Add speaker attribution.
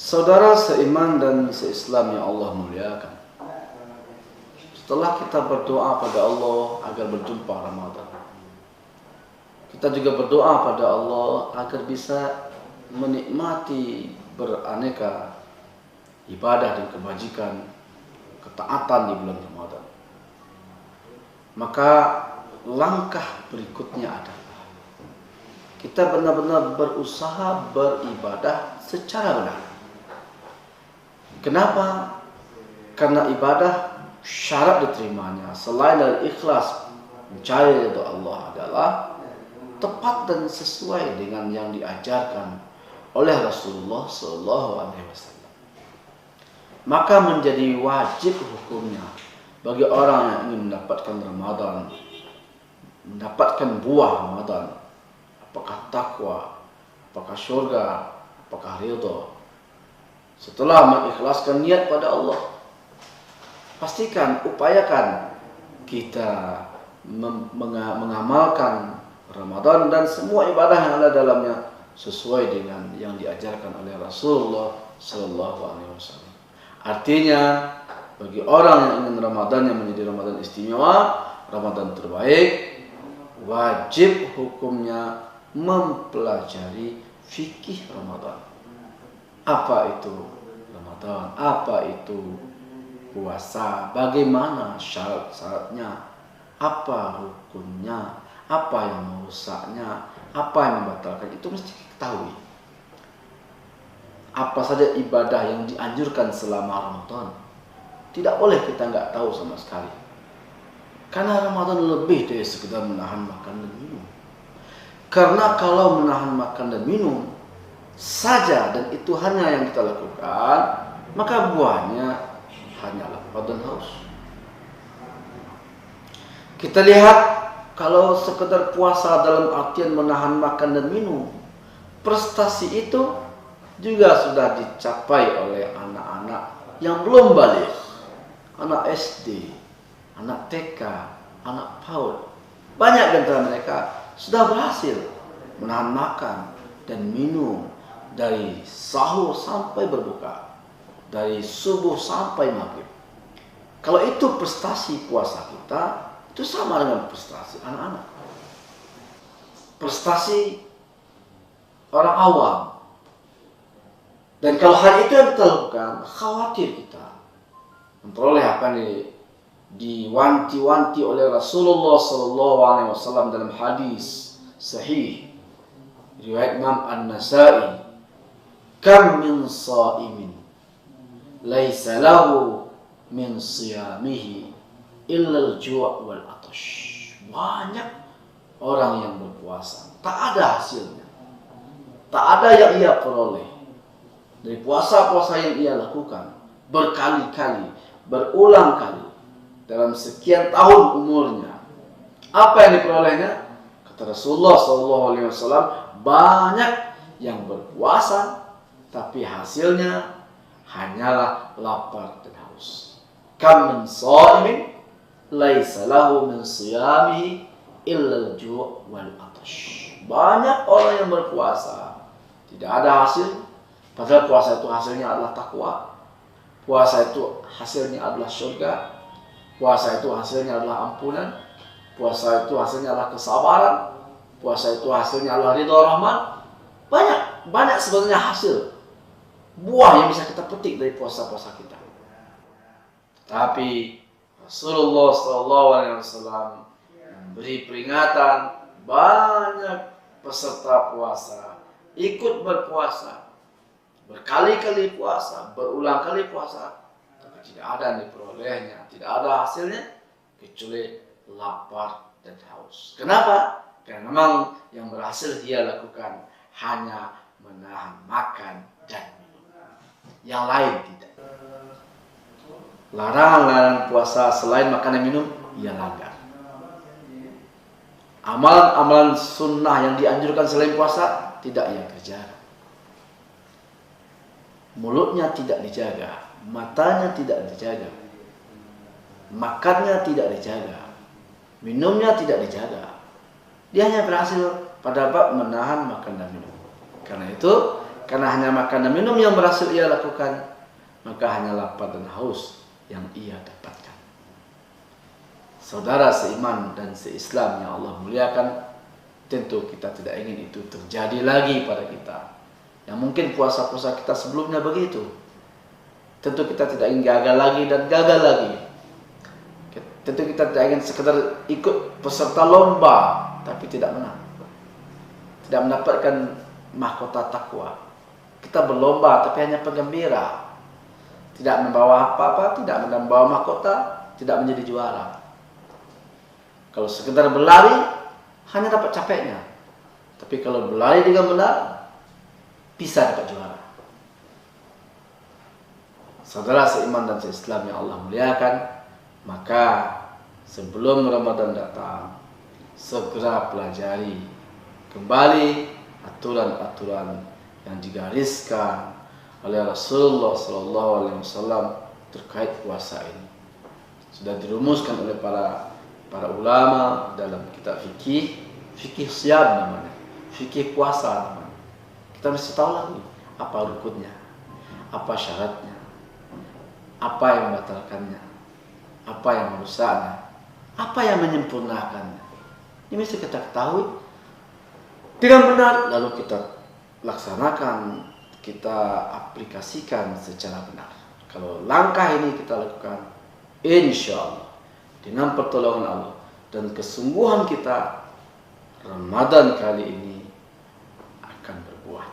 Speaker 1: Saudara seiman dan seislam yang Allah muliakan, setelah kita berdoa pada Allah agar berjumpa Ramadan, kita juga berdoa pada Allah agar bisa menikmati beraneka ibadah dan kebajikan, ketaatan di bulan Ramadan. Maka langkah berikutnya adalah kita benar-benar berusaha beribadah secara benar. Kenapa? Karena ibadah syarat diterimanya selain dari ikhlas mencari ridha Allah adalah tepat dan sesuai dengan yang diajarkan oleh Rasulullah SAW. Maka menjadi wajib hukumnya bagi orang yang ingin mendapatkan Ramadan, mendapatkan buah Ramadan, apakah takwa, apakah syurga, apakah ridha. Setelah mengikhlaskan niat pada Allah, pastikan, upayakan kita mengamalkan Ramadan dan semua ibadah yang ada dalamnya sesuai dengan yang diajarkan oleh Rasulullah SAW. Artinya, bagi orang yang ingin Ramadan yang menjadi Ramadan istimewa, Ramadan terbaik, wajib hukumnya mempelajari fikih Ramadan. Apa itu Ramadan? Apa itu puasa? Bagaimana syarat-syaratnya? Apa rukunnya? Apa yang merusaknya? Apa yang membatalkan? Itu mesti diketahui. Apa saja ibadah yang dianjurkan selama Ramadan? Tidak boleh kita nggak tahu sama sekali. Karena Ramadan lebih dari sekedar menahan makan dan minum. Karena kalau menahan makan dan minum saja dan itu hanya yang kita lakukan, maka buahnya hanyalah lapar dan haus. Kita lihat kalau sekedar puasa dalam artian menahan makan dan minum, prestasi itu juga sudah dicapai oleh anak-anak yang belum balik, anak SD, anak TK, anak PAUD. Banyak di antara mereka sudah berhasil menahan makan dan minum dari sahur sampai berbuka, dari subuh sampai maghrib. Kalau itu prestasi puasa kita, itu sama dengan prestasi anak-anak, prestasi orang awam. Dan kalau hal itu yang kita lakukan, khawatir kita memperoleh apa yang diwanti-wanti oleh Rasulullah SAW dalam hadis sahih riwayat Imam An-Nasa'i, kam min sha'imin laisa lahu min siyamihi illa al-ju' wal atash. Banyak orang yang berpuasa tak ada hasilnya, tak ada yang ia peroleh dari puasa-puasa yang ia lakukan berkali-kali, berulang kali dalam sekian tahun umurnya. Apa yang diperolehnya? Kata Rasulullah SAW, banyak yang berpuasa tapi hasilnya hanyalah lapar dan haus. Kam min sha'imin laisa lahu min siyamihi illa al-ju' wal atash. Banyak orang yang berpuasa tidak ada hasil, padahal puasa itu hasilnya adalah takwa. Puasa itu hasilnya adalah surga. Puasa itu hasilnya adalah ampunan. Puasa itu hasilnya adalah kesabaran. Puasa itu hasilnya adalah ridha Rahman. Banyak sebenarnya hasil buah yang bisa kita petik dari puasa-puasa kita. Tapi Rasulullah SAW memberi peringatan, banyak peserta puasa ikut berpuasa, berkali-kali puasa, berulang kali puasa, tapi tidak ada yang diperolehnya, tidak ada hasilnya kecuali lapar dan haus. Kenapa? Karena memang yang berhasil dia lakukan hanya menahan makan dan minum, yang lain tidak. Larangan-larangan puasa selain makan dan minum ia langgar. Amalan-amalan sunnah yang dianjurkan selain puasa tidak ia kerjakan. Mulutnya tidak dijaga, matanya tidak dijaga, makannya tidak dijaga, minumnya tidak dijaga. Dia hanya berhasil pada bab menahan makan dan minum. Karena itu karena hanya makan dan minum yang berhasil ia lakukan, maka hanya lapar dan haus yang ia dapatkan. Saudara seiman dan seislam yang Allah muliakan, tentu kita tidak ingin itu terjadi lagi pada kita. Yang mungkin puasa-puasa kita sebelumnya begitu. Tentu kita tidak ingin gagal lagi dan gagal lagi. Tentu kita tidak ingin sekedar ikut peserta lomba tapi tidak menang, tidak mendapatkan mahkota takwa. Kita berlomba tapi hanya penggembira, tidak membawa apa-apa, tidak membawa mahkota, tidak menjadi juara. Kalau sekedar berlari hanya dapat capeknya, tapi kalau berlari dengan benar bisa dapat juara. Saudara seiman dan seislam yang Allah muliakan, maka sebelum Ramadan datang, segera pelajari kembali aturan-aturan yang digariskan oleh Rasulullah SAW terkait puasa ini. Sudah dirumuskan oleh para ulama dalam kitab fikih siyam namanya, fikih puasa namanya. Kita mesti tahu lagi apa rukunnya, apa syaratnya, apa yang membatalkannya, apa yang merusaknya, apa yang menyempurnakannya. Ini mesti kita ketahui dengan benar, lalu kita laksanakan, kita aplikasikan secara benar. Kalau langkah ini kita lakukan, insya Allah dengan pertolongan Allah dan kesungguhan kita, Ramadan kali ini akan berbuah.